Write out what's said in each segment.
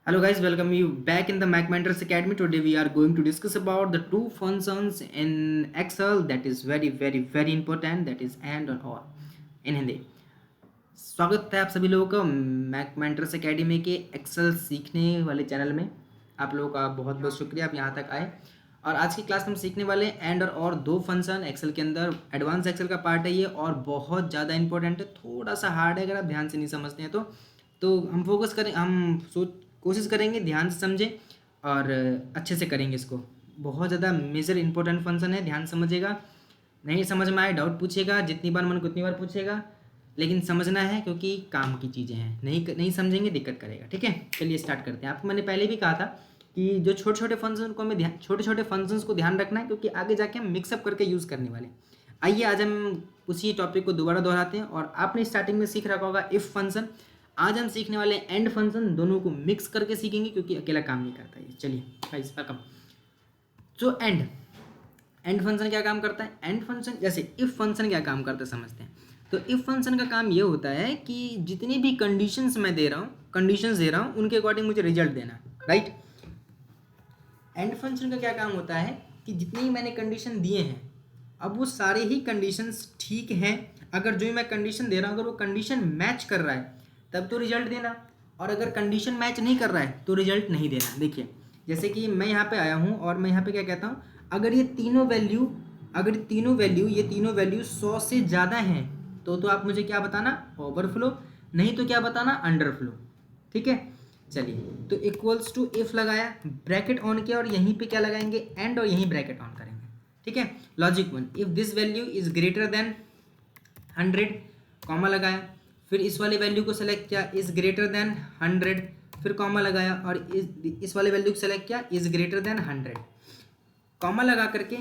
Hello guys, welcome you back in the Mac Mentors Academy. Today we are going to discuss about the two functions in Excel that is very important, that is and or in Hindi. स्वागत है आप सभी लोगों का Mac mentors academy के Excel सीखने वाले channel में। आप लोगों का बहुत बहुत शुक्रिया आप यहाँ तक आए। और आज की क्लास में हम सीखने वाले एंड और दो फंक्शन एक्सेल के अंदर। एडवांस एक्सेल का पार्ट है ये और बहुत ज़्यादा इंपॉर्टेंट है, थोड़ा सा हार्ड है अगर आप ध्यान से नहीं समझते हैं तो हम फोकस करें, हम कोशिश करेंगे ध्यान से समझें और अच्छे से करेंगे इसको। बहुत ज़्यादा मेजर इंपॉर्टेंट फंक्शन है, ध्यान समझिएगा। नहीं समझ में आए डाउट पूछेगा, जितनी बार मन को उतनी बार पूछेगा, लेकिन समझना है क्योंकि काम की चीज़ें हैं। नहीं समझेंगे दिक्कत करेगा। ठीक है, चलिए स्टार्ट करते हैं। आपको मैंने पहले भी कहा था कि जो छोटे छोटे फंक्शंस को ध्यान रखना है क्योंकि आगे जाके हम मिक्सअप करके यूज़ करने वाले। आइए आज हम उसी टॉपिक को दोबारा दोहराते हैं। और आपने स्टार्टिंग में सीख रखा होगा इफ़ फंक्शन, आज हम सीखने वाले एंड फंक्शन, दोनों को मिक्स करके सीखेंगे क्योंकि अकेला काम नहीं करता ये। चलिए गाइस वेलकम। जो एंड फंक्शन क्या काम करता है? एंड फंक्शन जैसे इफ फंक्शन क्या काम करता है समझते हैं। तो इफ फंक्शन का काम ये होता है कि जितनी भी कंडीशंस मैं दे रहा हूँ उनके अकॉर्डिंग मुझे रिजल्ट देना, राइट। एंड फंक्शन का क्या काम होता है कि जितनी मैंने कंडीशन दिए हैं, अब वो सारे ही कंडीशंस ठीक हैं। अगर जो मैं कंडीशन दे रहा हूँ अगर वो कंडीशन मैच कर रहा है तब तो रिजल्ट देना, और अगर कंडीशन मैच नहीं कर रहा है तो रिजल्ट नहीं देना। देखिए जैसे कि मैं यहाँ पे आया हूँ और मैं यहाँ पे क्या कहता हूँ, अगर ये तीनों वैल्यू 100 से ज़्यादा हैं तो आप मुझे क्या बताना, ओवरफ्लो, नहीं तो क्या बताना, अंडरफ्लो। ठीक है, चलिए तो इक्वल्स टू इफ लगाया, ब्रैकेट ऑन किया और यहीं पे क्या लगाएंगे, एंड, और यहीं ब्रैकेट ऑन करेंगे। ठीक है, logic 1, if this value is greater than 100, comma लगाया, फिर इस वाले वैल्यू को सेलेक्ट किया, इज ग्रेटर देन 100, फिर कॉमा लगाया, और इस वाले वैल्यू को सेलेक्ट किया, इज ग्रेटर देन 100, कॉमा लगा करके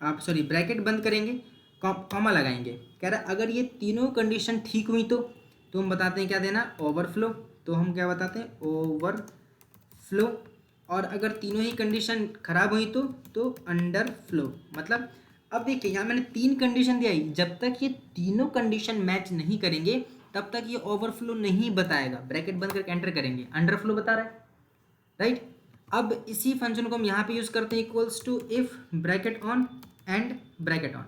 आप ब्रैकेट बंद करेंगे, कॉमा लगाएंगे। कह रहा है अगर ये तीनों कंडीशन ठीक हुई तो हम बताते हैं क्या देना, ओवरफ्लो। तो हम क्या बताते हैं, ओवरफ्लो। और अगर तीनों ही कंडीशन खराब हुई तो अंडरफ्लो। मतलब अब देखिए यहाँ मैंने 3 कंडीशन दिया है, जब तक ये तीनों कंडीशन मैच नहीं करेंगे तब तक ये ओवरफ्लो नहीं बताएगा। ब्रैकेट बंद करके एंटर करेंगे, अंडरफ्लो बता रहा है, राइट। अब इसी फंक्शन को हम यहाँ पे यूज़ करते हैं, equals to if bracket on and bracket on,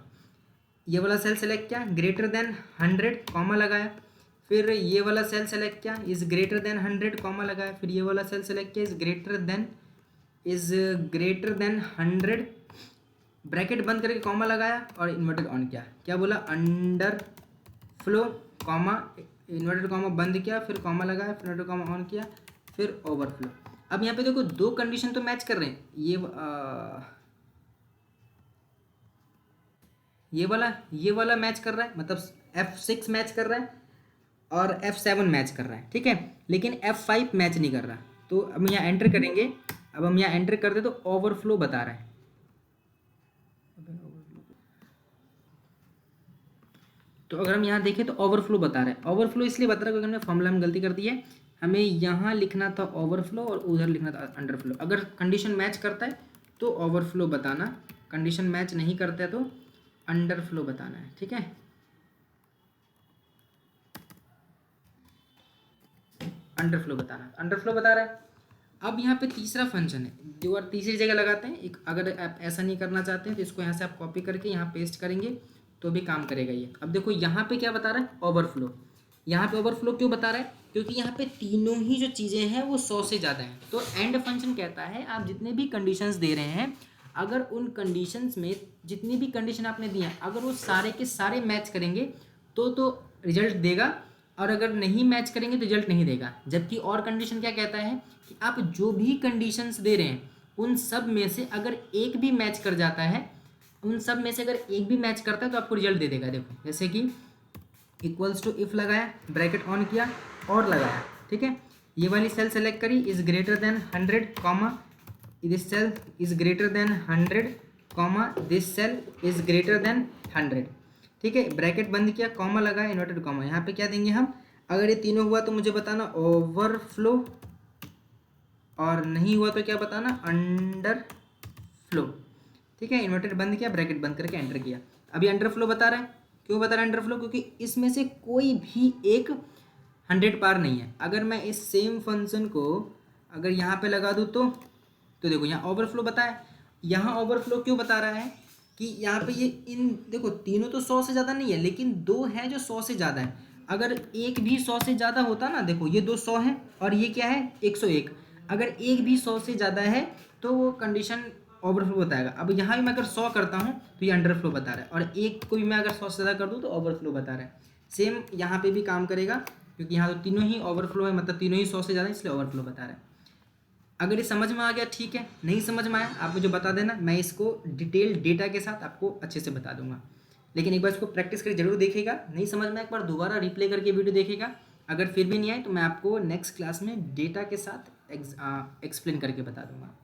ये वाला सेल सेलेक्ट किया, ग्रेटर देन 100, कॉमा लगाया, फिर ये वाला सेल सेलेक्ट किया, इज ग्रेटर देन 100, कॉमा लगाया, फिर ये वाला सेल सेलेक्ट किया, इज ग्रेटर देन 100, ब्रैकेट बंद करके कॉमा लगाया और इन्वर्टेड ऑन किया, क्या बोला, under flow, comma, inverted comma बंद किया, फिर कॉमा लगाया, फिर इन्वर्टेड कॉमा ऑन किया, फिर ओवरफ्लो। अब यहाँ पे देखो दो कंडीशन तो मैच कर रहे हैं, ये वाला मैच कर रहा है, मतलब F6 मैच कर रहा है और F7 मैच कर रहा है, ठीक है, लेकिन F5 मैच नहीं कर रहा। तो अब हम यहाँ एंटर करेंगे, अब हम यहाँ एंटर करते तो ओवरफ्लो बता रहा है। तो अगर हम यहाँ देखें तो ओवरफ्लो बता रहा है। ओवरफ्लो इसलिए बता रहा है क्योंकि हमने फॉर्मूला में गलती कर दी है, हमें यहाँ लिखना था ओवरफ्लो और उधर लिखना था अंडरफ्लो। अगर कंडीशन मैच करता है तो ओवरफ्लो बताना, कंडीशन मैच नहीं करता है तो अंडरफ्लो बताना है। ठीक है, अंडरफ्लो बताना, अंडरफ्लो बता रहा है। अब यहाँ पे तीसरा फंक्शन है जो और तीसरी जगह लगाते हैं। एक अगर आप ऐसा नहीं करना चाहते हैं तो इसको यहाँ से आप कॉपी करके यहाँ पेस्ट करेंगे तो भी काम करेगा ये। अब देखो यहाँ पे क्या बता रहा है, ओवरफ्लो। यहाँ पे ओवरफ्लो क्यों बता रहा है, क्योंकि यहाँ पे तीनों ही जो चीज़ें हैं वो 100 से ज़्यादा हैं। तो एंड फंक्शन कहता है आप जितने भी कंडीशंस दे रहे हैं, अगर उन कंडीशंस में जितनी भी कंडीशन आपने दी हैं अगर वो सारे के सारे मैच करेंगे तो रिजल्ट देगा, और अगर नहीं मैच करेंगे तो रिजल्ट नहीं देगा। जबकि और कंडीशन क्या कहता है कि आप जो भी कंडीशंस दे रहे हैं उन सब में से अगर एक भी मैच कर जाता है, उन सब में से अगर एक भी मैच करता है तो आपको रिजल्ट दे देगा। देखो जैसे कि इक्वल्स टू इफ लगाया, ब्रैकेट ऑन किया और लगाया, ठीक है, ये वाली सेल सेलेक्ट करी, is greater than 100, comma, this cell is greater than 100, comma, this cell is greater than 100। ठीक है, ब्रैकेट बंद किया, कॉमा लगाया, इन्वर्टेड कॉमा। यहाँ पे क्या देंगे हम, अगर ये तीनों हुआ तो मुझे बताना ओवरफ्लो, और नहीं हुआ तो क्या बताना, अंडर फ्लो। ठीक है, इन्वर्टेड बंद किया, ब्रैकेट बंद करके एंटर किया। अभी अंडर फ्लो बता रहा है, क्यों बता रहा है अंडर फ्लो, क्योंकि इसमें से कोई भी एक 100 पार नहीं है। अगर मैं इस सेम फंक्शन को अगर यहाँ पे लगा दूँ तो देखो यहाँ ओवरफ्लो बताया। यहाँ ओवरफ्लो क्यों बता रहा है कि यहाँ पे ये इन देखो तीनों तो 100 से ज़्यादा नहीं है, लेकिन दो हैं जो 100 से ज़्यादा है। अगर एक भी 100 से ज़्यादा होता ना, देखो ये दो 100 है और ये क्या है 101, अगर एक भी 100 से ज़्यादा है तो वो कंडीशन ओवरफ्लो बताएगा। अब यहाँ भी मैं अगर 100 करता हूँ तो ये अंडरफ्लो बता रहा है, और एक को भी मैं अगर 100 से ज़्यादा कर दूँ तो ओवरफ्लो बता रहा है। सेम यहाँ पे भी काम करेगा, क्योंकि यहाँ तो तीनों ही ओवरफ्लो है, मतलब तीनों ही 100 से ज़्यादा, इसलिए ओवरफ्लो बता रहा है। अगर ये समझ में आ गया ठीक है, नहीं समझ में आया आप मुझे बता देना, मैं इसको डिटेल डेटा के साथ आपको अच्छे से बता दूंगा। लेकिन एक बार इसको प्रैक्टिस करके जरूर देखेगा, नहीं समझ में एक बार दोबारा रिप्ले करके वीडियो देखेगा। अगर फिर भी नहीं आए तो मैं आपको नेक्स्ट क्लास में डेटा के साथ एक्सप्लेन करके बता दूंगा।